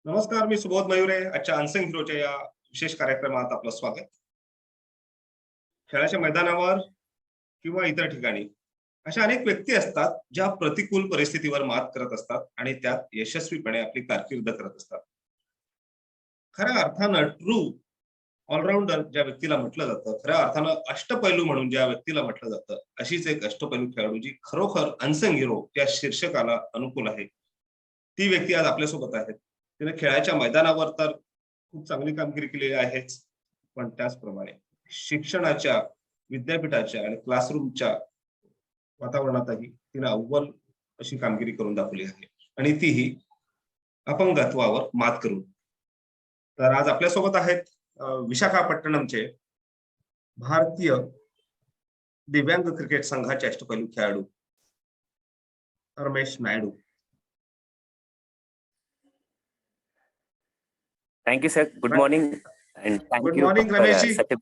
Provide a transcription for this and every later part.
नमस्कार, मी सुबोध मयुरे. आजच्या अनसंग हिरोच्या या विशेष कार्यक्रमात आपलं स्वागत. खेळाच्या मैदानावर किंवा इतर ठिकाणी अशा अनेक व्यक्ती असतात, ज्या प्रतिकूल परिस्थितीवर मात करत असतात आणि त्यात यशस्वीपणे आपली कारकीर्द करत असतात. खऱ्या अर्थानं ट्रू ऑलराउंडर ज्या व्यक्तीला म्हटलं जातं, खऱ्या अर्थानं अष्टपैलू म्हणून ज्या व्यक्तीला म्हटलं जातं, अशीच एक अष्टपैलू खेळाडू जी खरोखर अनसंग हिरो या शीर्षकाला अनुकूल आहे. ती व्यक्ती आज आपल्यासोबत आहे. तिने खेळाच्या मैदानावर तर खूप चांगली कामगिरी केलेली आहेच, पण त्याचप्रमाणे शिक्षणाच्या, विद्यापीठाच्या आणि क्लासरूमच्या वातावरणातही तिने अव्वल अशी कामगिरी करून दाखवली आहे आणि तीही अपंगत्वावर मात करून. तर आज आपल्यासोबत आहेत विशाखापट्टणमचे भारतीय दिव्यांग क्रिकेट संघाचे अष्टपैलू खेळाडू Ramesh Naidu. Thank you, sir. Good morning, and thank Good you morning, for Ramesh. such a.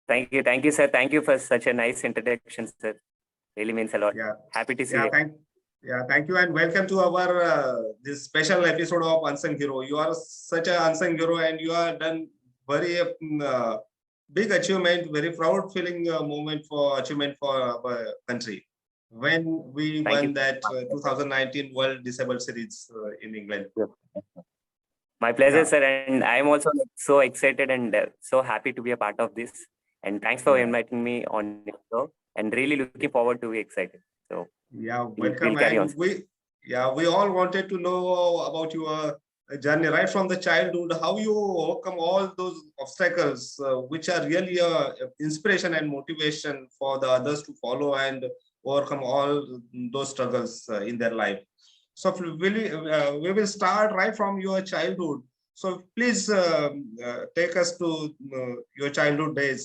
Thank you, sir. Thank you for such a nice introduction, sir. Really means a lot. Yeah, Happy to see you. thank you, and welcome to our this special episode of Unsung Hero. You are such an unsung hero, and you have done very big achievement, very proud feeling achievement for our country when we won that 2019 World Disabled Series in England. My pleasure, Yeah. sir. And I'm also so excited and so happy to be a part of this. And thanks for inviting me on the show. And really looking forward to be excited. So yeah, welcome. We'll carry on. We all wanted to know about your journey right from the childhood, how you overcome all those obstacles, which are really inspiration and motivation for the others to follow and overcome all those struggles in their life. So we will start right from your childhood. So please take us to your childhood days.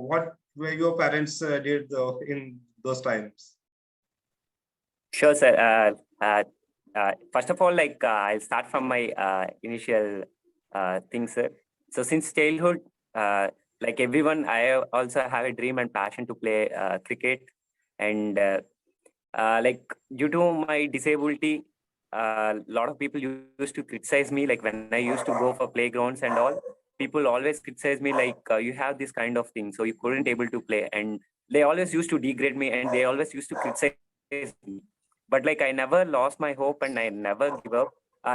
What were your parents did in those times? Sure, sir. First of all, I'll start from my initial things, sir. So since childhood, like everyone, I also have a dream and passion to play cricket. And like due to my disability, a lot of people used to criticize me. Like when I used to go for playgrounds and all, people always criticize me like you have this kind of thing, so you couldn't able to play. And they always used to degrade me, and they always used to criticize me. But like I never lost my hope, and I never give up.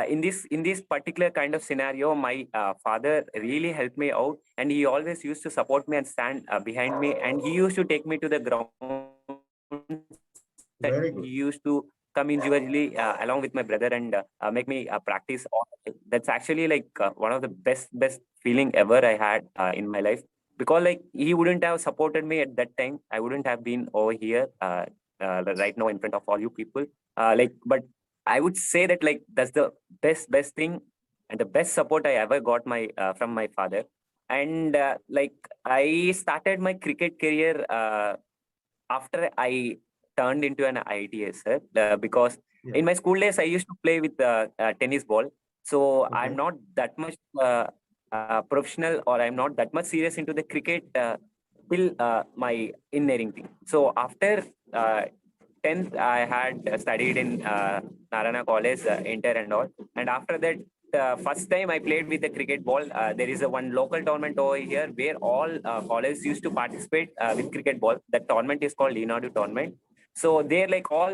In this particular kind of scenario, my father really helped me out, and he always used to support me and stand behind me, and he used to take me to the ground. Very good. He used to come individually along with my brother and make me practice. That's actually like one of the best feeling ever I had in my life, because like he wouldn't have supported me at that time, I wouldn't have been over here right now in front of all you people. But I would say that like that's the best thing and the best support I ever got my from my father. And like I started my cricket career after I turned into an ITS, sir, because in my school days I used to play with tennis ball. So I'm not that much professional, or I'm not that much serious into the cricket till my engineering thing. So after 10th, I had studied in Narana College, Inter and all. And after that, first time I played with a cricket ball. There is a one local tournament over here where all colleges used to participate with cricket ball. That tournament is called Leonardo tournament. So they're like all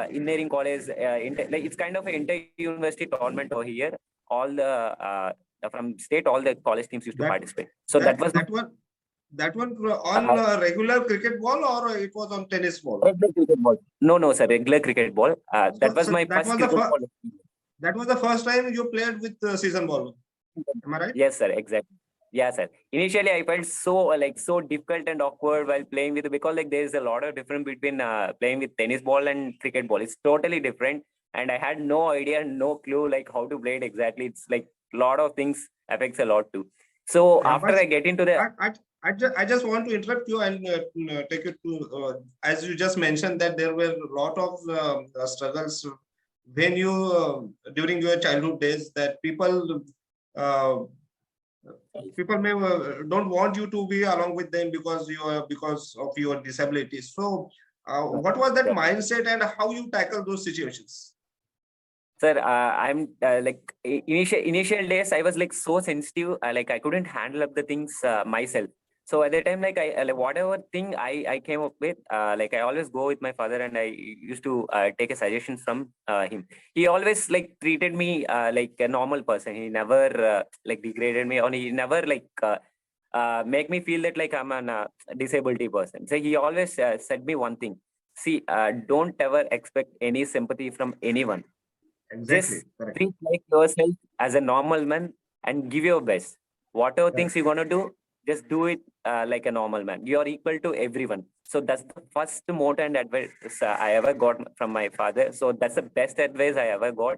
engineering college, like it's kind of an inter-university tournament over here. All the from state, all the college teams used to participate. So that was that one on regular cricket ball, or it was on tennis ball? Regular cricket ball. No, sir, regular cricket ball. That was my first cricket ball. That was the first time you played with season ball. Am I right? Yes, sir, exactly. Yeah, sir. Initially, I felt so difficult and awkward while playing with, because like there is a lot of difference between playing with tennis ball and cricket ball. It's totally different, and I had no idea, no clue like how to play it exactly. It's like a lot of things affects a lot too. So after I get into the, I just want to interrupt you and take it to as you just mentioned that there were a lot of struggles when you during your childhood days, that people may don't want you to be along with them because of your disability. So what was that mindset, and how you tackle those situations? Sir, I'm initial days I was like so sensitive, like I couldn't handle up the things myself. So at the time, like like whatever thing I came up with, like I always go with my father, and I used to take a suggestion from him. He always like treated me like a normal person. He never like degraded me, or he never like make me feel that like I'm an disability person. So he always said me one thing: see, don't ever expect any sympathy from anyone. Exactly. Just Correct. treat like yourself as a normal man and give your best. Whatever things Correct. you're gonna do, just do it like a normal man. You are equal to everyone. So that's the first motto and advice I ever got from my father. So that's the best advice I ever got.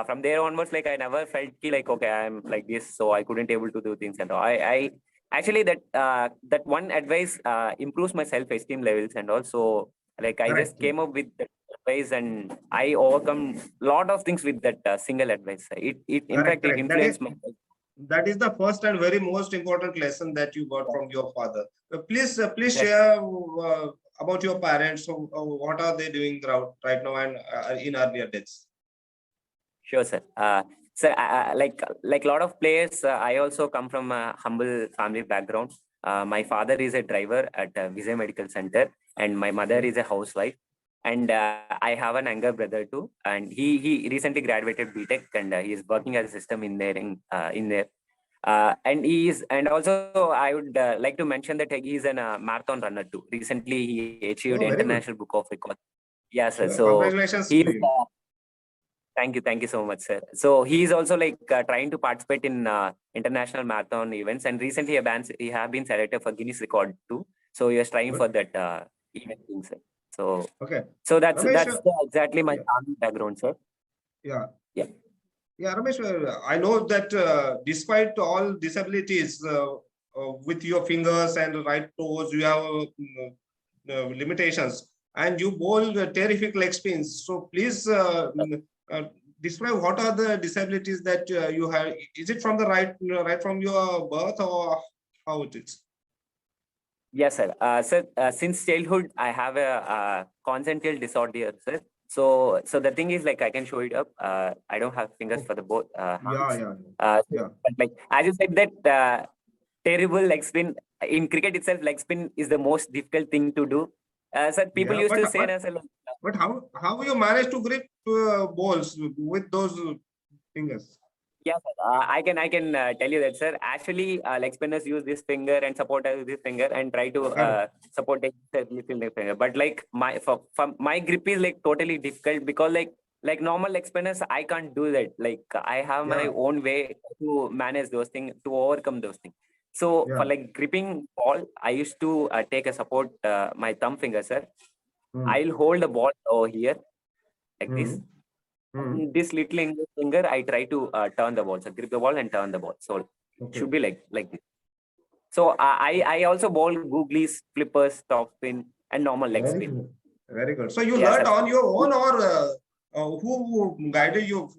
From there onwards, like I never felt like okay, I'm like this, so I couldn't able to do things and all. I actually that one advice improves my self-esteem levels, and also like I just Correct. came up with that advice, and I overcome lot of things with that single advice. It in Correct. fact it Correct. That is influenced my the first and very most important lesson that you got from your father. Please that share about your parents. So, what are they doing right now and in earlier days? sure, sir. So like a lot of players, I also come from a humble family background. My father is a driver at Vijay Medical Center, and my mother Okay. is a housewife. And I have an younger brother too, and he recently graduated BTech, and he is working as a system engineering in there. And he is, and also I would like to mention that he is a marathon runner too. Recently, he achieved Oh, very good. international book of records. Yes, sir. Sure. So Congratulations he to is. him. Thank you so much, sir. So he is also like trying to participate in international marathon events, and recently he have been selected for Guinness record too. So he is trying for Good. that event thing, sir. So Okay. so that's Ramesh, exactly my yeah, family background, sir. yeah, Yeah. yeah, Ramesh, I know that despite all disabilities with your fingers and right toes, you have limitations, and you bowl terrific leg spins. So please uh, describe what are the disabilities that you have. Is it from the right from your birth, or how it is? Yes, sir. Sir, since childhood, I have a congenital disorder, sir. So the thing is, like, I can show it up. I don't have fingers Oh, for the both yeah, hands. yeah, yeah. But like, as you said, that terrible leg spin in cricket itself, leg spin is the most difficult thing to do. Sir, people Yeah, used but to say, as but how you manage to grip balls with those fingers? yeah, sir. I can tell you that, sir. Actually, leg spinners use this finger and supporters use this finger and try to Correct. support the little leg finger. But like for my grip is like totally difficult, because like normal leg spinners, I can't do that. Like I have my Yeah, own way to manage those things, to overcome those things. So for yeah. like gripping ball, I used to take a support my thumb finger, sir. Hmm. I'll hold the ball over here like this. Hmm. Hmm. This little finger, I try to turn the ball. So grip the ball and turn the ball. So Okay. should be like this. So I also bowl googlies, flippers, top spin, and normal leg Very spin. good. Very good. So you Yes, learned sir. on your own, or who guided you?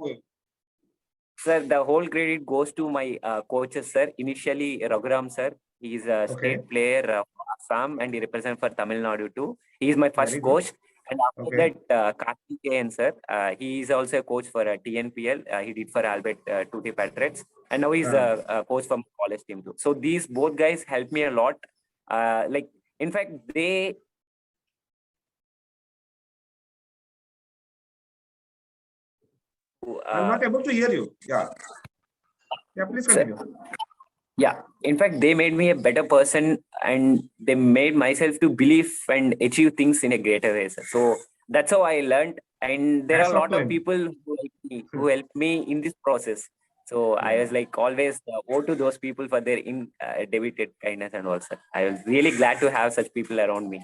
Sir, the whole credit goes to my coaches, sir. Initially, Raghuram, sir. He is a Okay. state player for Assam, and he represents for Tamil Nadu too. He is my Very first good. coach. And after Okay. that, Karthikeyan, sir, he is also a coach for TNPL. He did for Albert Tutti Patriots. And now he's Ah. a coach from college team too. So these both guys helped me a lot. Like, in fact, they I'm uh, not able to hear you. Yeah. Yeah. Please sir, continue. yeah, in fact, they made me a better person, and they made myself to believe and achieve things in a greater way, sir. So that's how I learned. And there are Hats a off lot to of him. people who helped me in this process. So I Yeah. was like always owe to those people for their debited kindness and all, sir. I was really glad to have such people around me.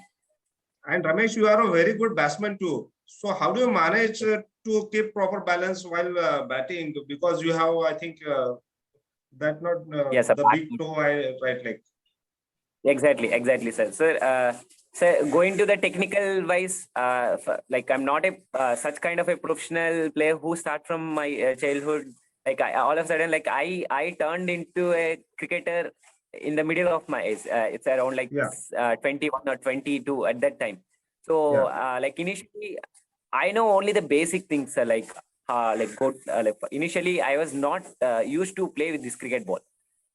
And Ramesh, you are a very good batsman too. So how do you manage to keep proper balance while batting? Because you have, I think, that not Yes, sir. the big toe, right leg. Exactly, sir. So going to the technical wise, like I'm not a such kind of a professional player who start from my childhood. Like all of a sudden, like I turned into a cricketer in the middle of my age. It's around like Yeah. 21 or 22 at that time. So Yeah. like initially, I know only the basic things, like like go like initially I was not used to play with this cricket ball.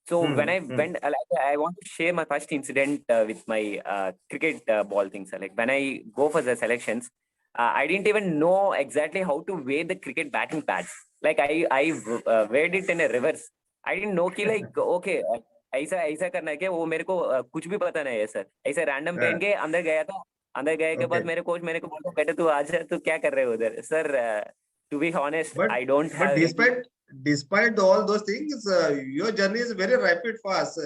So when I went, like, I want to share my first incident with my cricket ball things. Like when I go for the selections, I didn't even know exactly how to wear the cricket batting pads. Like I wear it in a reverse. I didn't know कि like okay ऐसा ऐसा करना है क्या, वो मेरे को कुछ भी पता नहीं है सर. ऐसा रैंडम पहन के अंदर गया था. अंदर गए के बाद Okay. मेरे कोच मेरे को बोलता बेटा तू आज तू क्या कर रहे हो उधर sir. To be honest, But I don't but have any. despite all those things, your journey is very rapid fast.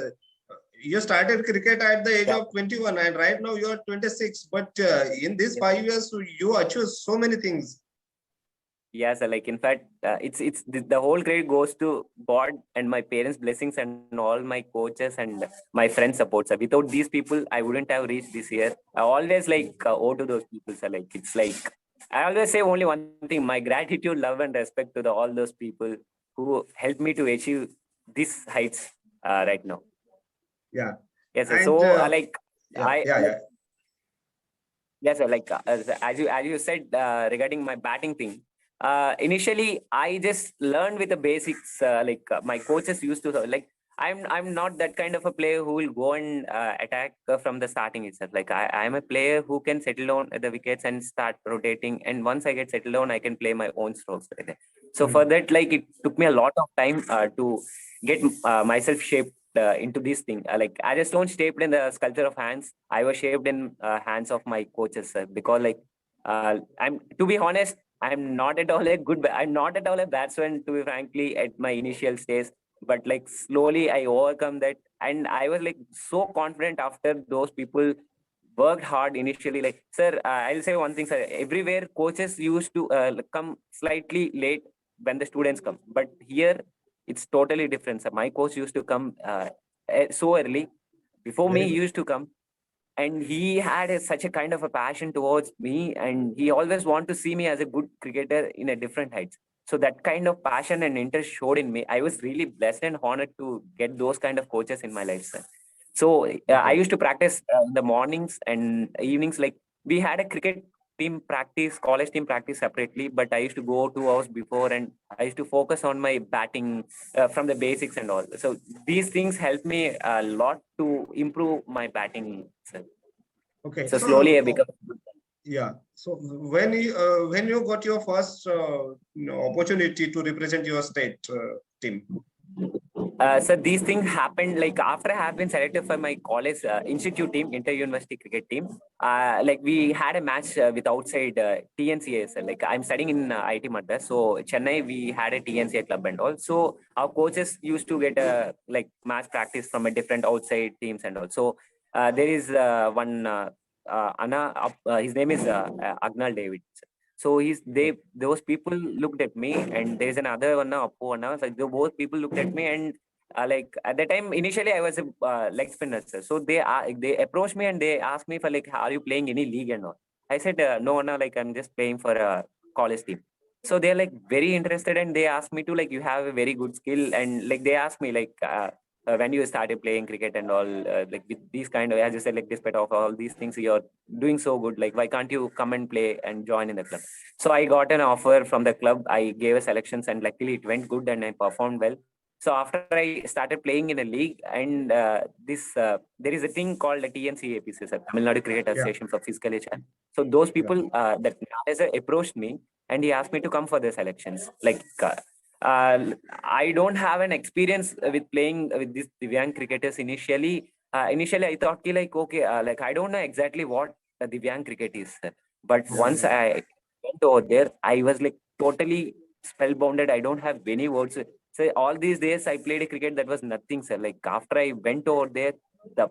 You started cricket at the age Yeah. of 21, and right now you are 26. But in these Yes. 5 years, you achieved so many things. Yes, like in fact, it's the whole credit goes to God and my parents' blessings and all my coaches and my friends' support. So without these people, I wouldn't have reached this year. I always like owe to those people. So like it's like I always say only one thing: my gratitude, love, and respect to all those people who helped me to achieve these heights right now. Yeah. Yes, sir. And So like yeah, yeah, yeah. yes, sir. Like as you said regarding my batting thing. Initially, I just learned with the basics. My coaches used to like. I'm not that kind of a player who will go and attack from the starting itself. Like I'm a player who can settle down at the wickets and start rotating. And once I get settled down, I can play my own strokes. Right there. So for that, like it took me a lot of time to get myself shaped into this thing. Like I just don't shaped in the sculpture of hands. I was shaped in hands of my coaches because like I'm to be honest, I'm not at all a I'm not at all a batsman to be frankly at my initial stage. But like slowly I overcome that, and I was like so confident after those people worked hard initially. Like sir, I'll say one thing, sir. Everywhere coaches used to come slightly late when the students come, but here it's totally different. So my coach used to come so early. Before me, Very he good. used to come, and he had such a kind of a passion towards me, and he always wanted to see me as a good cricketer in a different heights. So that kind of passion and interest showed in me. I was really blessed and honored to get those kind of coaches in my life, sir. So I Okay. used to practice in the mornings and evenings. Like we had a cricket team practice, college team practice separately, but I used to go 2 hours before, and I used to focus on my batting from the basics and all. So these things helped me a lot to improve my batting, sir. Okay. So slowly I become. Yeah. So when you got your first opportunity to represent your state team. So these things happened like after I have been selected for my college institute team, inter-university cricket team. Like we had a match with outside TNCA. So like I'm studying in IT Madras, so Chennai we had a TNCA club and all. So our coaches used to get a like match practice from a different outside teams and all. So there is one Anna. His name is Agnal David. So those people looked at me, and there's another one now, Appu Anna. So both people looked at me, and like at the time initially I was a leg spinner, sir. So they approached me and they asked me for like, are you playing any league and all? I said no, Anna, like I'm just playing for a college team. So they're like very interested, and they asked me to like, you have a very good skill, and like they asked me like when you started playing cricket and all, like with these kind of, as you said, like despite of all these things you're doing so good, like why can't you come and play and join in the club? So I got an offer from the club. I gave a selections, and luckily it went good and I performed well. So after I started playing in a league, and this there is a thing called the TNCAPC, sir, Tamil Nadu Cricket Yeah. Association for Physical Age. So those Yeah. people, that manager approached me, and he asked me to come for the selections. Like I don't have an experience with playing with these Divyang cricketers initially. Initially, I thought like okay, like I don't know exactly what Divyang cricket is, sir. But Yeah. once Yeah. I went over there, I was like totally spellbounded. I don't have any words. So all these days I played a cricket that was nothing, sir. Like after I went over there, the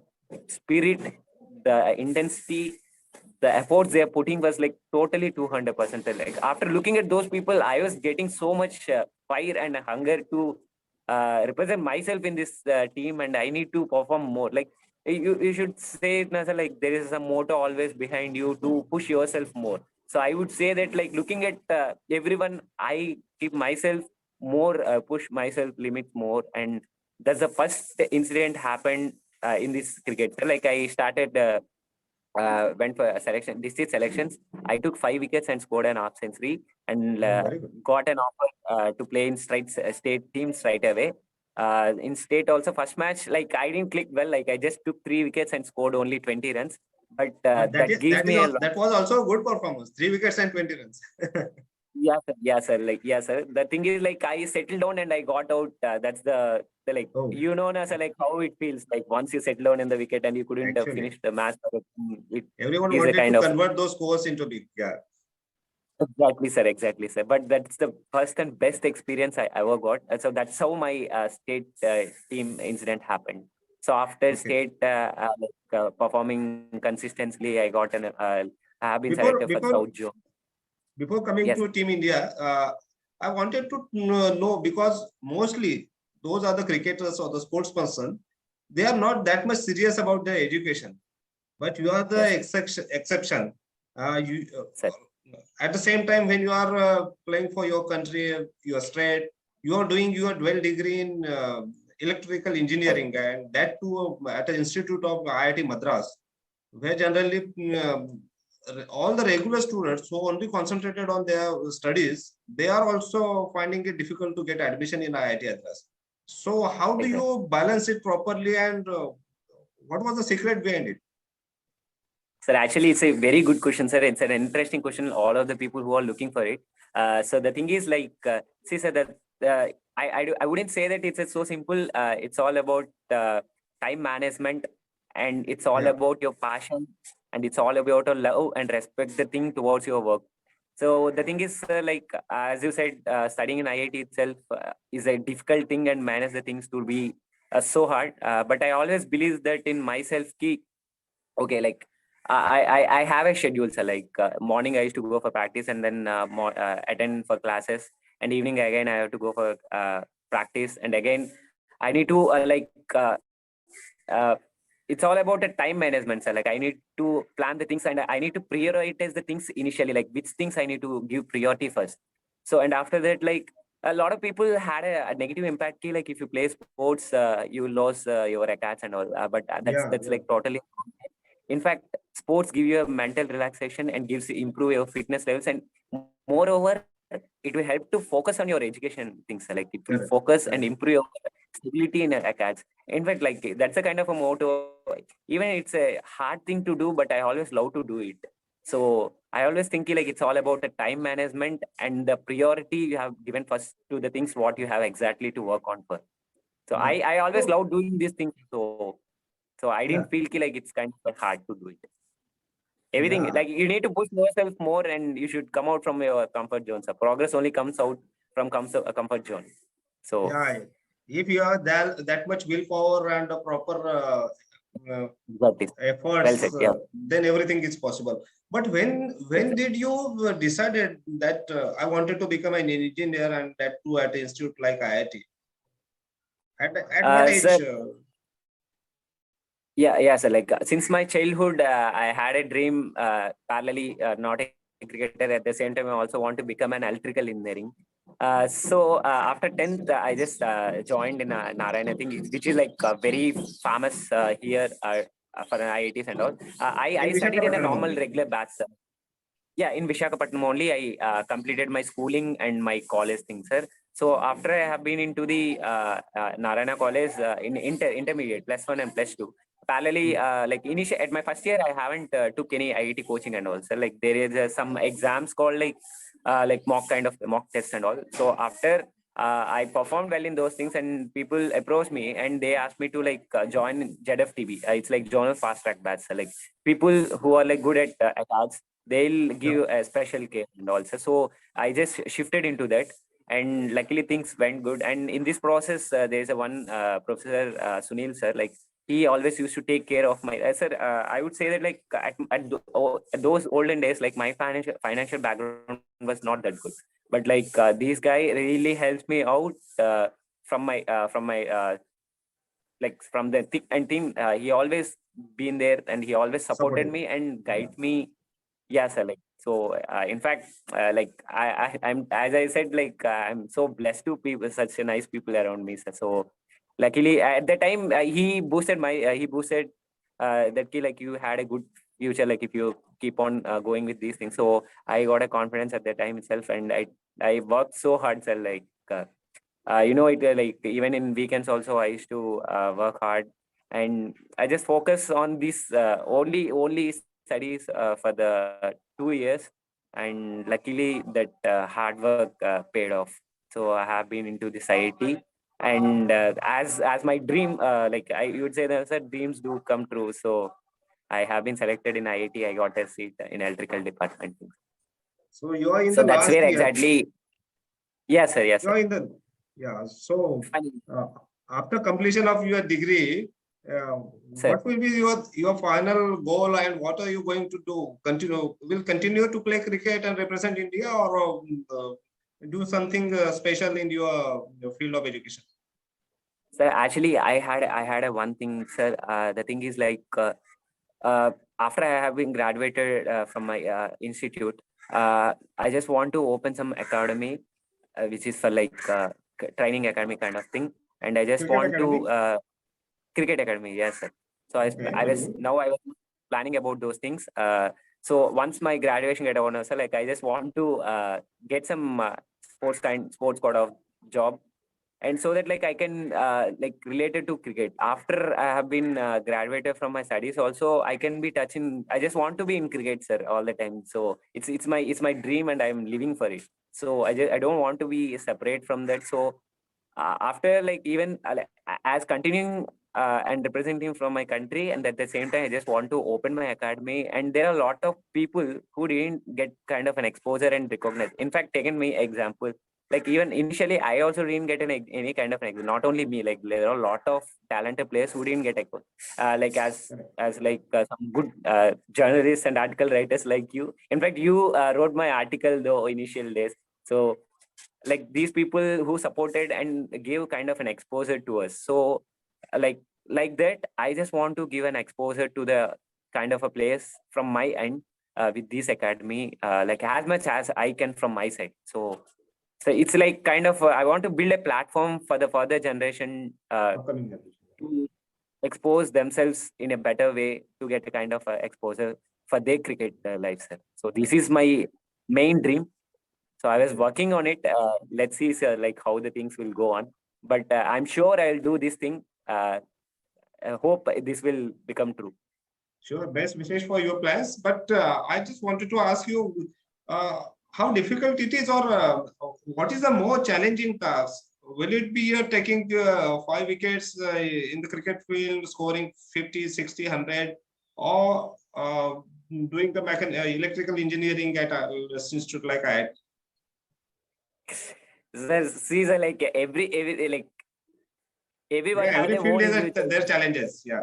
spirit, the intensity, the efforts they are putting was like totally 200%. Like after looking at those people, I was getting so much fire and hunger to represent myself in this team, and I need to perform more. Like you should say it, Nasa, like there is a motto always behind you to push yourself more. So I would say that like looking at everyone, I keep myself more, push myself limits more, and that's the first incident happened in this cricket. Like I started went for a selection, district selections. I took 5 wickets and scored an half century, and Very good. got an offer to play in state teams right away. In state also, first match, like I didn't click well. Like I just took 3 wickets and scored only 20 runs. But But that gives me a lot. that was also a good performance. 3 wickets and 20 runs. Yeah, sir. Yeah, sir. Like, yeah, sir. The thing is, like, I settled down and I got out. That's the like, Oh, na, sir, like how it feels. Like once you settle down in the wicket and you couldn't actually, finish the match, it everyone is a wanted kind to of. convert those scores into big. Yeah. Exactly, sir. Exactly, sir. But that's the first and best experience I ever got. And so that's how my state team incident happened. So after Okay. state performing consistently, I got an. I have been Before selected for before South Zone. before coming Yes. to Team India, I wanted to know, because mostly those are the cricketers or the sports person. They are not that much serious about their education, but you are the Yes, exception. You sir. at the same time, when you are playing for your country, your state, you are doing your dual degree in electrical engineering, and that too at the institute of IIT Madras, where generally all the regular students who only concentrated on their studies, they are also finding it difficult to get admission in IIT Madras. So how do Exactly. you balance it properly, and what was the secret behind it? Sir, actually, it's a very good question, sir. It's an interesting question. All of the people who are looking for it. So the thing is, like, see, sir, that I wouldn't say that it's so simple. It's all about time management, and it's all Yeah, about your passion, and it's all about your love and respect the thing towards your work. So the thing is, like, as you said, studying in IIT itself is a difficult thing, and manage the things to be so hard. But I always believe that in myself, ki, okay, like I have a schedule. So like morning I used to go for practice, and then attend for classes, and evening again I have to go for practice, and again I need to uh, it's all about a time management. So like I need to plan the things, and I need to prioritize the things initially, like which things I need to give priority first. So and after that, like a lot of people had a negative impact ki, like if you play sports you lose your acats and all, but yeah, that's yeah. like totally. In fact, sports give you a mental relaxation and gives you improve your fitness levels, and moreover, it will help to focus on your education things. Like it will Correct, focus and correct. improve your stability in your academics. In fact, like that's a kind of a motto. Even it's a hard thing to do, but I always love to do it. So I always think like it's all about the time management and the priority you have given first to the things what you have exactly to work on for. So Yeah. I always So love doing these things. So I yeah, didn't feel like it's kind of hard to do it. Everything yeah, like you need to push yourself more, and you should come out from your comfort zone. So progress only comes out from a comfort zone. So yeah. If you have that much willpower and a proper uh, that is well efforts, said. Yeah. then everything is possible. But when did you decided that I wanted to become an engineer, and that too at an institute like IIT? At what So age? yeah. So like since my childhood, I had a dream parallelly, not a cricketer. At the same time, I also want to become an electrical engineering. So after 10th, I just joined in Narayan, I think, which is like very famous here for an IITs and all. I In studied in a Visakhapatnam normal only. regular batch. Yeah, in Visakhapatnam only I completed my schooling and my college things, sir. So after I have been into the Narayana College in intermediate +1 and +2. Parallelly, like initial at my first year, I haven't took any IIT coaching and all. So like there is some exams called like mock test and all. So after I performed well in those things, and people approached me and they asked me to like join ZFTB. It's like Journal Fast Track Batch. So like people who are like good at arts, they'll Yeah. give a special care and also. So I just shifted into that, and luckily things went good. And in this process, there's a one professor Sunil sir, like he always used to take care of my sir. I would say that like at those olden days, like my financial background was not that good, but like this guy really helps me out from my like from the thick and thin. He always been there, and he always supported Supportive. me and Yeah. guide me. Yeah, sir. Like so, in fact, like I'm as I said, like I'm so blessed to be with such a nice people around me, sir. So, luckily at the time he boosted that key, like you had a good future, like if you keep on going with these things. So I got a confidence at that time itself, and I worked so hard, sir. Like like even in weekends also, I used to work hard, and I just focus on this only studies for the 2 years, and luckily that hard work paid off. So I have been into this IIT, and as my dream, like I would say that, sir, dreams do come true. So I have been selected in IIT. I got a seat in electrical department. So you are in So the that's last where year. exactly. Yes, sir. Yes, You sir. are in the, yeah. So uh, after completion of your degree, Sir. what will be your final goal, and what are you going to do? Will continue to play cricket and represent India, or do something special in your field of education? Sir, actually, I had a one thing, sir. The thing is like after I have been graduated from my institute, I just want to open some academy, which is for like training academy kind of thing, and I just Cricket want to academy. cricket academy. Yes, sir. So Okay. I was planning about those things. So once my graduation get over, sir, like I just want to get some sports kind of job, and so that like I can like related to cricket after I have been graduated from my studies also, I can be touching. I just want to be in cricket, sir, all the time. So it's my dream, and I'm living for it. So I don't want to be separate from that. So after like even as continuing and representing from my country, and at the same time I just want to open my academy, and there are a lot of people who didn't get kind of an exposure and recognized. In fact, taken me example, like even initially I also didn't get any kind of not only me, like there are a lot of talented players who didn't get exposed, like as like some good journalists and article writers like you. In fact, you wrote my article though initial days. So like these people who supported and gave kind of an exposure to us. So uh, like like that, I just want to give an exposure to the kind of a place from my end with this academy, like as much as I can from my side. So it's like kind of I want to build a platform for the further generation Upcoming generation. to expose themselves in a better way, to get a kind of exposure for their cricket life, sir. So this is my main dream. So I was working on it. Let's see, sir, like how the things will go on. But I'm sure I'll do this thing. I hope this will become true. Sure, best wishes for your plans. But I just wanted to ask you uh, how difficult it is, or what is the more challenging task? Will it be taking 5 wickets in the cricket field, scoring 50, 60, 100, or doing the electrical engineering at an institute like I? Sir, see, sir, like every like everyone Yeah, have every their field own is individual. their challenges. Yeah.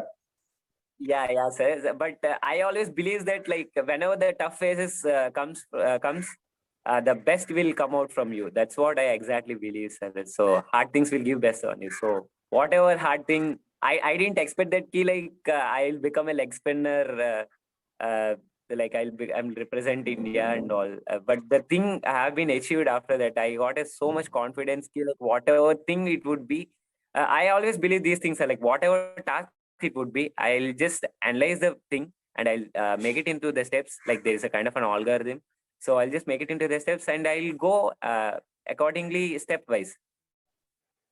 Yeah, sir. But I always believe that like whenever the tough phases comes, the best will come out from you. That's what I exactly believe, sir. So hard things will give best on you. So whatever hard thing, I didn't expect that key like I'll become a leg spinner. Like I'm represent India and all. But the thing I have been achieved after that, I got a so much confidence. Ki, like whatever thing it would be, I always believe these things are like whatever task it would be, I'll just analyze the thing, and I'll make it into the steps. Like there is a kind of an algorithm. So I'll just make it into the steps, and I'll go accordingly stepwise.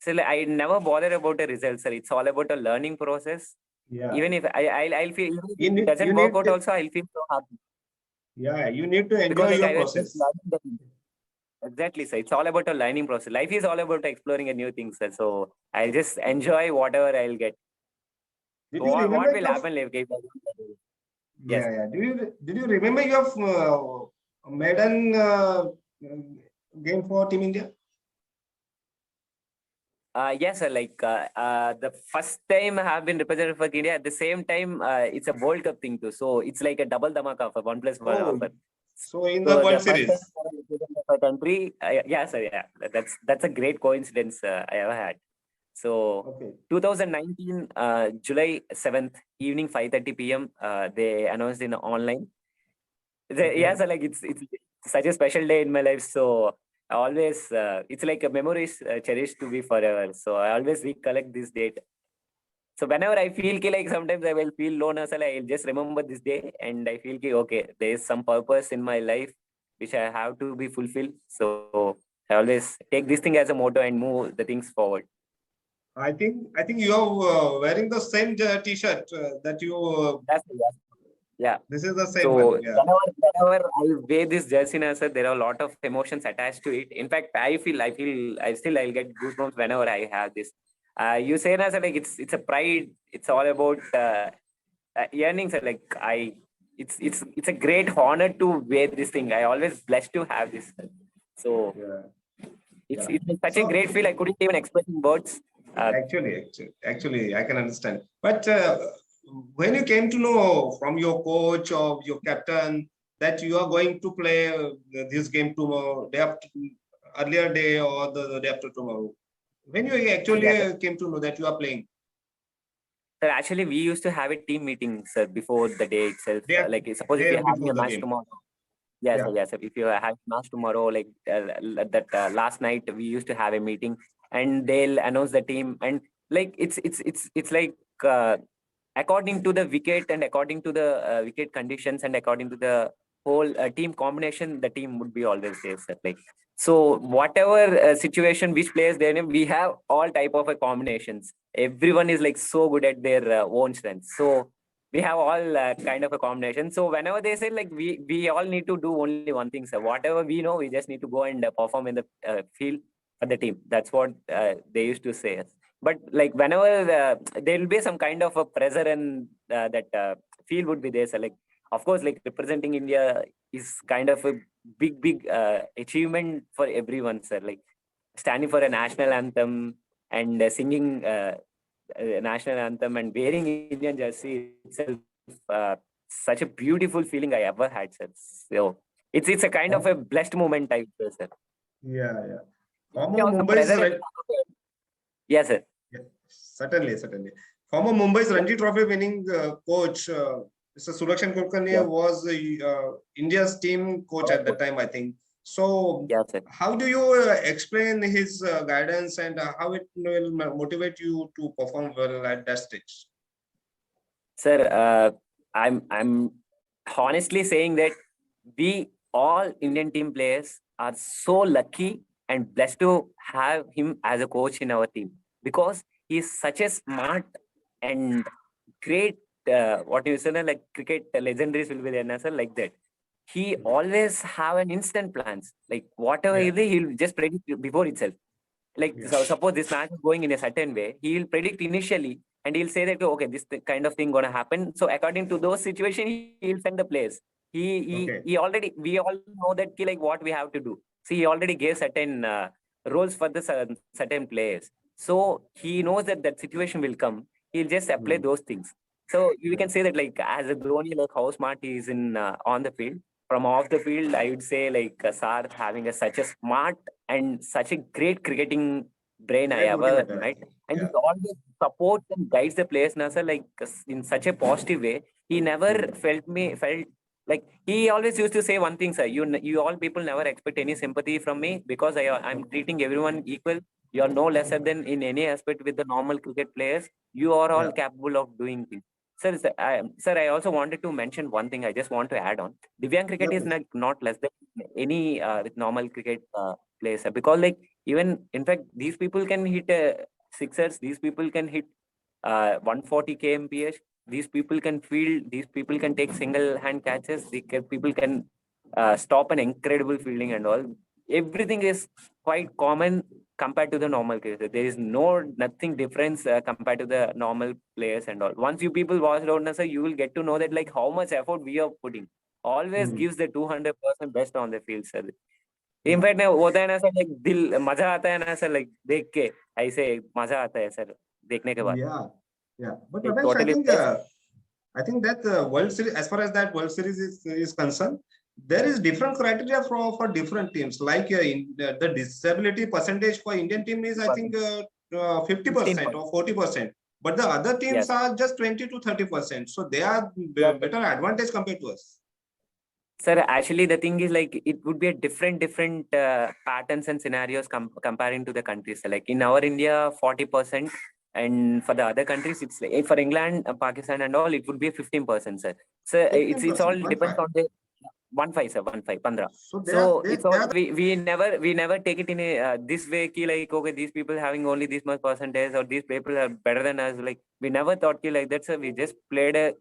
So like, I never bother about the results, sir. It's all about a learning process. Yeah. Even if I'll feel, even if You it need, doesn't work out also, I'll feel so happy. yeah, you need to Because enjoy like your I was just process. learning the thing. Exactly, sir. It's all about a learning process. Life is all about exploring a new thing, sir. So I'll just enjoy whatever I'll get. Did you What remember will your happen, like, if I don't do it? Yes. Yeah, yeah. Did you remember your maiden game for Team India? Yes, sir. Like the first time I have been represented for India. At the same time, it's a World Cup thing too. So it's like a double dhamaka offer, 1+1 Oh, offer. so in the So the World first time Series. I represented for country, yeah, sir. Yeah, that's a great coincidence I ever had. So Okay. 2019, July 7th, evening 5:30 p.m. They announced in online. Yeah, Okay. sir. Like it's such a special day in my life. So I always it's like a memories cherished to be forever. So I always recollect this date. So whenever I feel ki, like sometimes I will feel low, na, sir, I'll just remember this day and I feel ki, okay, there is some purpose in my life which I have to be fulfilled. So I always take this thing as a motto and move the things forward. I think you are wearing the same T-shirt that you. Yeah. This is the same So one. Yeah. whenever I wear this jersey, na, sir, there are a lot of emotions attached to it. In fact, I'll get goosebumps whenever I have this. You say, na, sir, like it's a pride. It's all about yearnings. Like it's a great honor to wear this thing. I always blessed to have this. So Yeah. it's Yeah. it's such a So great feel. I couldn't even express in words. actually, I can understand. But when you came to know from your coach or your captain that you are going to play this game tomorrow, day after, earlier day or the day after tomorrow, when you actually Yes, sir. came to know that you are playing Sir, actually, we used to have a team meeting, sir, before the day itself. day, Like, suppose if day you're having before a the match game? tomorrow. Yes, sir, Yeah. yes, sir. If you have match tomorrow, like that last night, we used to have a meeting, and they'll announce the team, and like it's like uh, according to the wicket and according to the wicket conditions and according to the whole team combination, the team would be always there, sir. Like so, whatever situation, which players there, we have all type of combinations. Everyone is like so good at their own strengths. So we have all kind of a combination. So whenever they say like we all need to do only one thing, sir. Whatever we know, we just need to go and perform in the field for the team. That's what they used to say. But like whenever there will be some kind of a pressure and that field would be there, sir. Like of course, like representing India is kind of a big achievement for everyone, sir. Like standing for a national anthem and singing national anthem and wearing Indian jersey itself, such a beautiful feeling I ever had, sir. So it's a kind of Oh, a blessed moment, I would say, sir. yeah, yeah. There Former was some Mumbai's pressure. Yes, sir. yeah, certainly. Former Mumbai's Ranji Trophy winning coach, Mr. Surakshan Kulkarni Yeah, was India's team coach at that time, I think. So, yeah, sir. how do you explain his guidance and how it will motivate you to perform well at that stage? Sir, I'm honestly saying that we all Indian team players are so lucky and blessed to have him as a coach in our team because he's such a smart and great what you say like cricket legendaries will be there, sir, like that. He always have an instant plans. Like whatever Yeah, he will, he'll just predict before itself. Like yeah, so suppose this match is going in a certain way, he will predict initially and he'll say that okay, this kind of thing gonna happen. So according to those situations, he'll send the players. okay. He already we all know that ki, like what we have to do. See, he already gave certain roles for the certain players. So he knows that that situation will come. He'll just apply Hmm. those things. So we Yeah. can say that like as a Dhoni, like how smart he is in on the field. From off the field, I would say like Sar having such a smart and such a great cricketing brain I Great ever motivator, I met. think. And he Yeah. always supports and guides the players, Nasa, like in such a positive way. He never Hmm. felt like he always used to say one thing, sir. You all people never expect any sympathy from me because I'm treating everyone equal. You are no lesser than in any aspect with the normal cricket players. You are all Yeah. capable of doing things. Sir, I also wanted to mention one thing. I just want to add on. Divyang Yeah, cricket is please. not less than any with normal cricket players because like even in fact these people can hit sixers. These people can hit 140 kmph. These people can field. These people can take single hand catches. People can stop an incredible fielding and all. Everything is quite common compared to the normal cricket. There is nothing difference compared to the normal players and all. Once you people watch Road, sir, you will get to know that like how much effort we are putting. Always Hmm. gives the 200% best on the field, sir. Yeah. In fact होता है ना sir like दिल मजा आता है ना sir like देख के ऐसे मजा आता है सर देखने के बाद Yeah. Yeah. But like Ramesh, totally I think that World Series, as far as that World Series is concerned, there is different criteria for different teams. Like the disability percentage for Indian team is, I think, 50% 16 or 40%. But the other teams yes are just 20 to 30%. So they are yes sir. better advantage compared to us. Sir, actually the thing is like it would be a different patterns and scenarios comparing to the countries. So, like in our India 40%, And for the other countries, it's like for England, Pakistan, and all, it would be 15%, sir. So it's all 15%, one depends five. on the 1.5, sir, 1.5, 15. So So they it's all are we never take it in a this way. Ki like, okay, these people having only this much percentage, or these people are better than us. Like, we never thought ki like that, sir. We just played a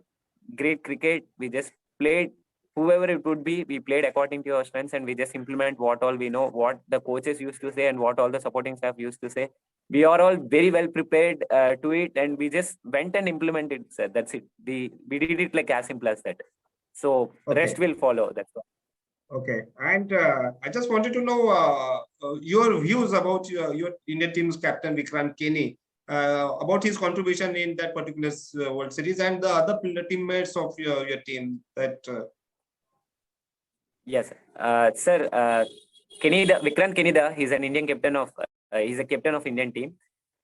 great cricket. We just played whoever it would be. We played according to our strengths, and we just implement what all we know, what the coaches used to say, and what all the supporting staff used to say. We are all very well prepared to it, and we just went and implemented, sir. That's it. We did it like as simple as that. So okay. rest will follow. That's all. Okay, and I just wanted to know your views about your Indian team's captain Vikrant Kenny, about his contribution in that particular World Series, and the other teammates of your team. That Yes, sir. Kenida, Vikrant Kenida, he's an Indian captain of. He's a captain of Indian team.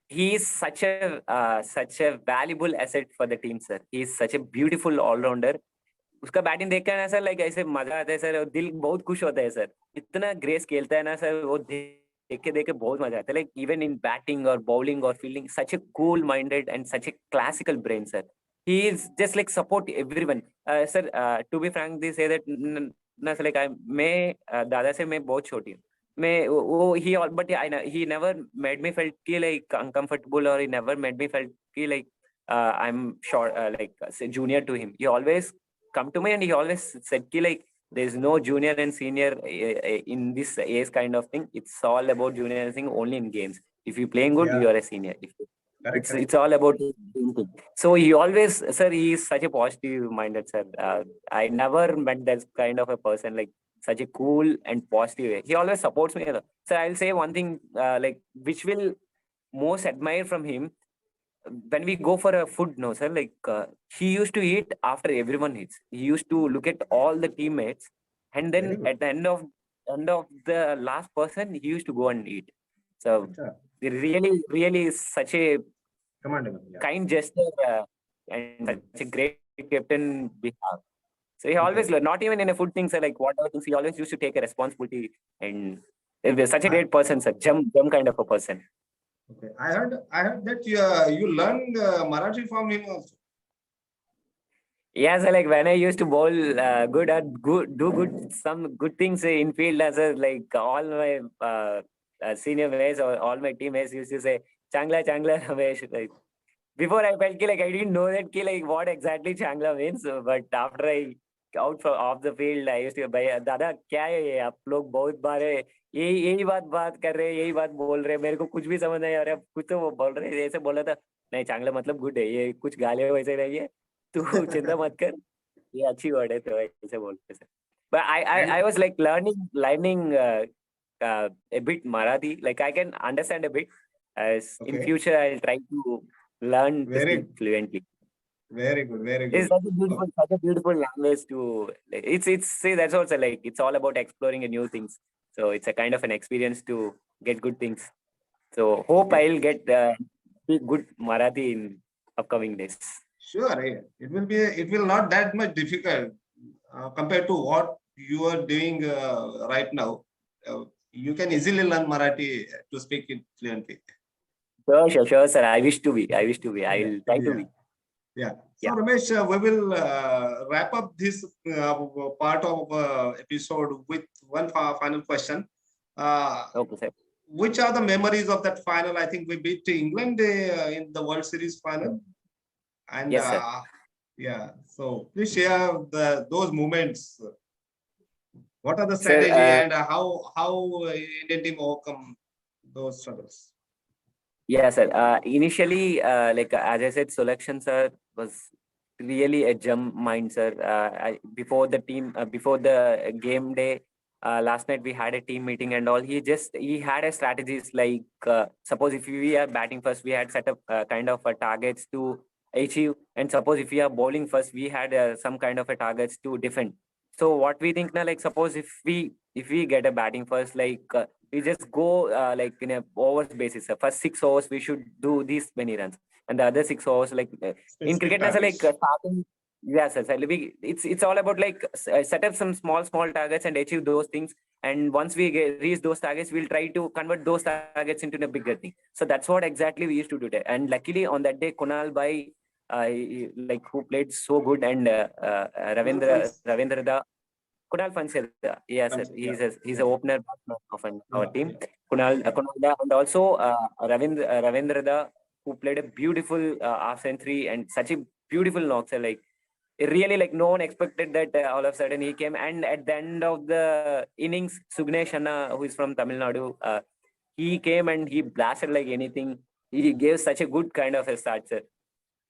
He is such a valuable asset for the team, sir. He is such a beautiful all rounder. उसका batting देख कर ना sir, like ऐसे मजा आता है sir, और दिल बहुत खुश होता है सर. इतना ग्रेस खेलता है ना सर, वो देख के बहुत मजा आता है. लाइक इवन इन बैटिंग और बॉलिंग और fielding, such A cool minded and such A classical brain, sir. He is just like support everyone. Sir, to be frank, they say that ना सर, लाइक मैं दादा से मैं बहुत छोटी हूँ. मैं वो he all but he never made me felt कि like uncomfortable, or he never made me felt कि like I'm short, like junior to him. He always come to me, and he always said ki like there's no junior and senior in this age kind of thing. It's all about junior and thing only in games. If you're playing good, yeah, you are a senior. correct, correct. It's all about thinking. So he always, sir, he is such a positive minded, sir. I never met that kind of a person, like such a cool and positive way. He always supports me. Sir, I'll say one thing, like which will most admire from him. When we go for a food, no sir, like he used to eat after everyone eats. He used to look at all the teammates, and then Very good. at the end of the last person, he used to go and eat. So Acha, it really is such a commendable. Yeah. kind gesture, and such a great captain we have. So he always, Okay. not even in a food thing, sir, like whatever things, he always used to take a responsibility, and he's such a I, great person, sir. Jump kind of a person. okay. I heard that you learned Marathi from him also. Yeah, so like when I used to bowl good at do good some good things in field, as like all my senior mates or all my teammates used to say Changla Changla Ramesh. Like before I felt like I didn't know that like what exactly Changla means, but after I out from off the field, I used to भाई दादा क्या है ये, आप लोग बहुत बार है यही यही बात कर रहे हैं, यही बात बोल रहे हैं, मेरे को कुछ भी समझ नहीं आ रहा है, कुछ तो वो बोल रहे हैं, ऐसे बोला था. नहीं, चांगला मतलब गुड है, ये कुछ गाले वैसे नहीं है, तू चिंता मत कर, ये अच्छी वर्ड है, तो ऐसे बोलते sir. But I And was like learning a bit Marathi. Like I can understand a bit. As in okay, future, I'll try to learn to speak very fluently. very good, very It's good. such a beautiful language to. It's see, that's also like it's all about exploring a new things. So it's a kind of an experience to get good things. So hope Okay. I'll get speak good Marathi in upcoming days. Sure, it will not that much difficult compared to what you are doing right now. You can easily learn Marathi to speak it fluently. Sure, sir. I wish to be. Yeah, I'll try to yeah, be. yeah. So Yeah. Ramesh, we will wrap up this part of episode with one final question. Okay, sir. Which are the memories of that final? I think we beat England in the World Series final, and Yes, sir. yeah. So please share those moments. What are the Sir, strategy and how Indian team overcome those struggles? yeah, sir. Initially, like as I said, selection, sir, was really a gem mind, sir. Before the before the game day, last night we had a team meeting and all. He had a strategies like suppose if we are batting first, we had set up kind of targets to achieve, and suppose if we are bowling first, we had some kind of a targets to defend. So what we think now, like suppose if we get a batting first, like we just go like in a overs basis. First 6 overs we should do these many runs, and the other 6 overs like in Specific cricket, na, sir, like targets. starting. Yes, sir. It's all about like set up some small targets and achieve those things. And once we reach those targets, we'll try to convert those targets into a bigger thing. So that's what exactly we used to do there. And luckily on that day, Kunal Bhai, like who played so good, and Ravindra da Kunal Fansel, yes, sir. Yeah. He's a opener of our team. Yeah. Kunal da, and also Ravindra da, who played a beautiful half century and such a beautiful knock, sir. Like really, like no one expected that all of a sudden he came. And at the end of the innings, Sugnesh Anna, who is from Tamil Nadu, he came and he blasted like anything. He gave such a good kind of a start, sir.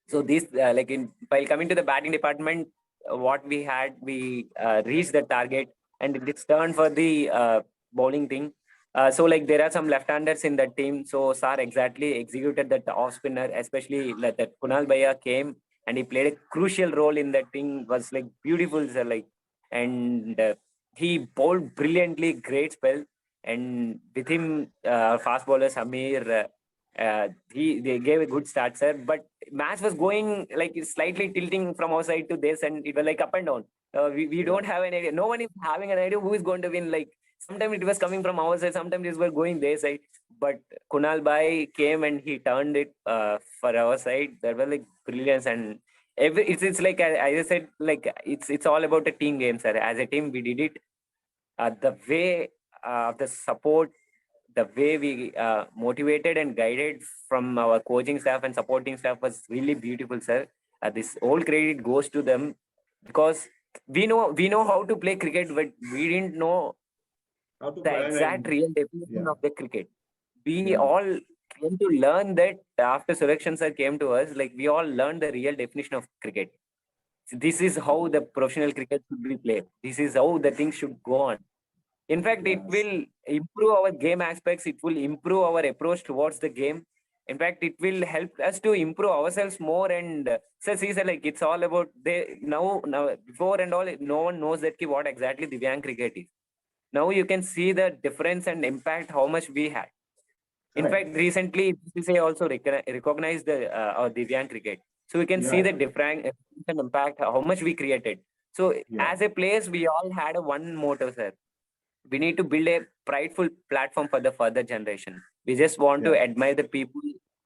So this like in while coming to the batting department, what we had, we reached the target, and it's turned for the bowling thing. So like there are some left-handers in the team. So Sar exactly executed that off spinner, especially like that Kunal Bhaiya came and he played a crucial role in that thing. Was like beautiful, sir. Like, and he bowled brilliantly, great spell. And with him, fast bowler Samir, they gave a good start, sir. But match was going like slightly tilting from our side to this, and it was like up and down. We don't have an idea. No one is having an idea who is going to win. Like sometimes it was coming from our side, sometimes it was going their side. But Kunal Bhai came and he turned it for our side. That was like brilliance. And it's like I said, like it's all about a team game, sir. As a team, we did it. The way the support, the way we motivated and guided from our coaching staff and supporting staff was really beautiful, sir. This whole credit goes to them, because we know how to play cricket, but we didn't know How to the plan exact and real definition yeah. of the cricket. We Yeah. all came to learn that after selection sir came to us. Like we all learned the real definition of cricket. This is how the professional cricket should be played. This is how the things should go on. In fact, it Yes. will improve our game aspects. It will improve our approach towards the game. In fact, it will help us to improve ourselves more. And so, see, sir, like it's all about they now before and all. No one knows that what exactly Divyang cricket is. Now you can see the difference and impact how much we had. In Correct. fact, recently BCCI also recognized the our Divyang cricket, so we can see Yeah. the different and impact how much we created. So Yeah. as a players, we all had a one motto, sir. We need to build a prideful platform for the further generation. We just want to Yeah. admire the people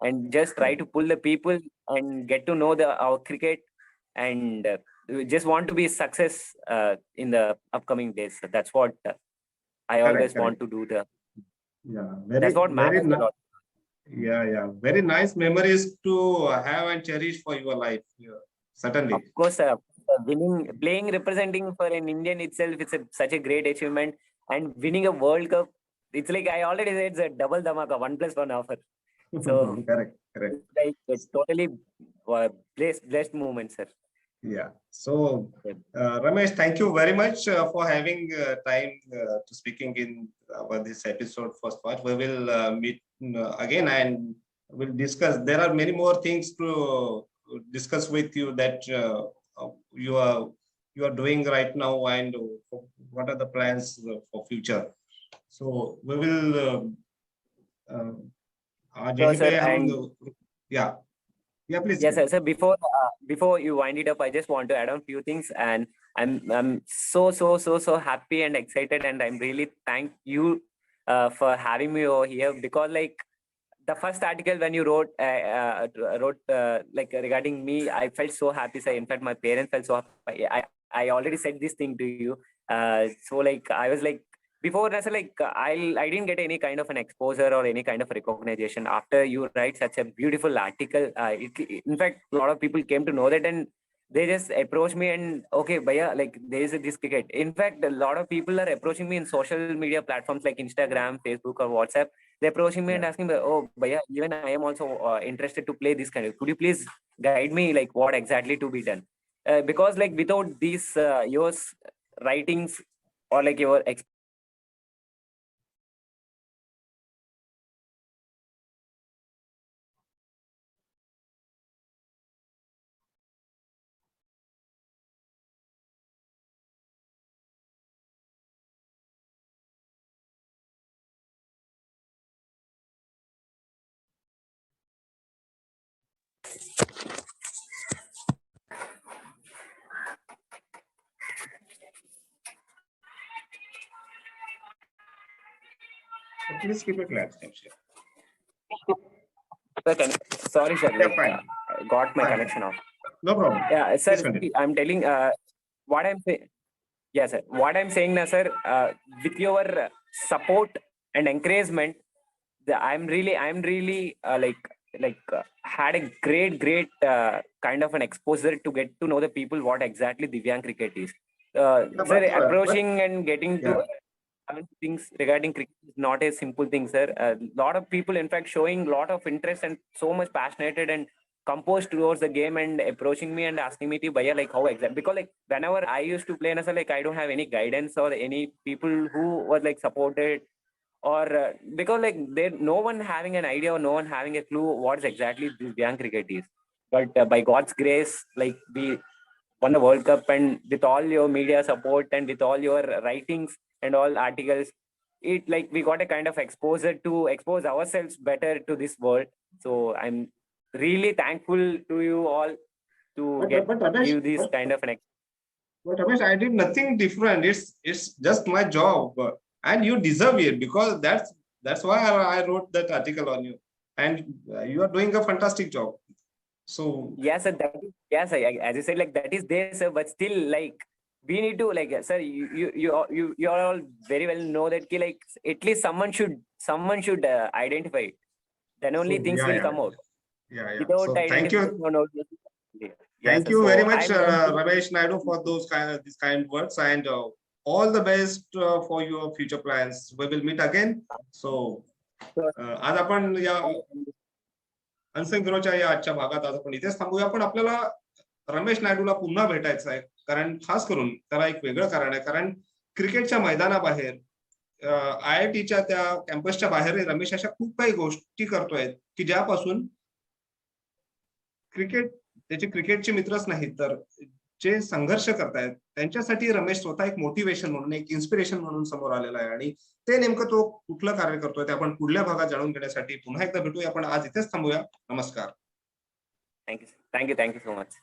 and just try to pull the people and get to know our cricket, and we just want to be success in the upcoming days. So that's what I Correct. always Correct. want to do. Yeah. That's what matters a lot. Yeah. Yeah. Very nice memories to have and cherish for your life. Yeah. Of Certainly. course, playing, representing for an Indian itself, it's such a great achievement. And winning a World Cup, it's like I already said, it's a double dhamaka, 1+1 offer. So Correct. Correct. it's like a totally blessed moment, sir. Yeah. So, Yeah. Ramesh, thank you very much for having time to speaking in about this episode first part. We will meet again and we'll discuss. There are many more things to discuss with you that you are doing right now, and what are the plans for future. So we will uh, आज So, यहीं sir, पे हम and yeah, yeah, please. yes, sir. So before you wind it up, I just want to add on few things, and I'm so happy and excited, and I'm really thank you for having me over here, because like the first article when you wrote like regarding me, I felt so happy, sir. In fact, my parents felt so happy. I already said this thing to you. So like I was like before that, sir, like I didn't get any kind of an exposure or any kind of recognition after you write such a beautiful article. In fact, a lot of people came to know that, and they just approached me and okay, Bhaiya, like there is this cricket. In fact, a lot of people are approaching me in social media platforms like Instagram, Facebook, or WhatsApp. They're approaching me and Yeah. asking, oh, Bhaiya, even I am also interested to play this kind of. Could you please guide me, like what exactly to be done? Because like without these yours writings or like your Please keep it light. Sorry, sir. Yeah, fine. I got my Fine. connection off. No problem. Yeah, sir. Please continue. I'm telling what I'm saying. Yes, sir. What I'm saying now, sir, with your support and encouragement, I'm really had a great kind of an exposure to get to know the people what exactly Divyang cricket is. Yeah, Sir, but approaching and getting yeah. to things regarding cricket is not a simple thing, sir. A lot of people, in fact, showing lot of interest and so much passionate and composed towards the game and approaching me and asking me to buy like how exactly, because like whenever I used to play, sir, like I don't have any guidance or any people who were like supported, or because like there no one having an idea or no one having a clue what is exactly this young cricket is. But by God's grace, like we won the World Cup, and with all your media support and with all your writings and all articles, it like we got a kind of exposure to expose ourselves better to this world. So I'm really thankful to you all to But Ramesh, give this kind of an but Ramesh, I did nothing different. It's just my job, and you deserve it, because that's why I wrote that article on you, and you are doing a fantastic job. So yes, sir. Yes, as you said, like that is there, sir. But still, like we need to, like, sir, you all very well know that, ki, like at least someone should identify it. Then only things will come out. yeah. Without So thank you. identification, no. Yes, Thank sir. you very So much, I'm Ramesh Naidu, for these kind words, and all the best for your future plans. We will meet again. So आज आपण या unsung हिरोच्या या आजच्या भागात आज आपण इथेच थांबूया. पण आपल्याला रमेश नायडूला पुन्हा भेटायचं आहे, कारण खास करून त्याला एक वेगळं कारण आहे. कारण क्रिकेटच्या मैदानाबाहेर IITच्या त्या कॅम्पसच्या बाहेर रमेश अशा खूप काही गोष्टी करतोय की ज्यापासून त्याचे क्रिकेटचे मित्रच नाहीत, तर जे संघर्ष करतायत त्यांच्यासाठी रमेश स्वतः एक मोटिवेशन म्हणून, एक इन्स्पिरेशन म्हणून समोर आलेला आहे. आणि ते नेमकं तो कुठलं कार्य करतोय ते आपण पुढल्या भागात जाणून घेण्यासाठी पुन्हा एकदा भेटूया. आपण आज इथेच थांबूया. नमस्कार. thank you so much.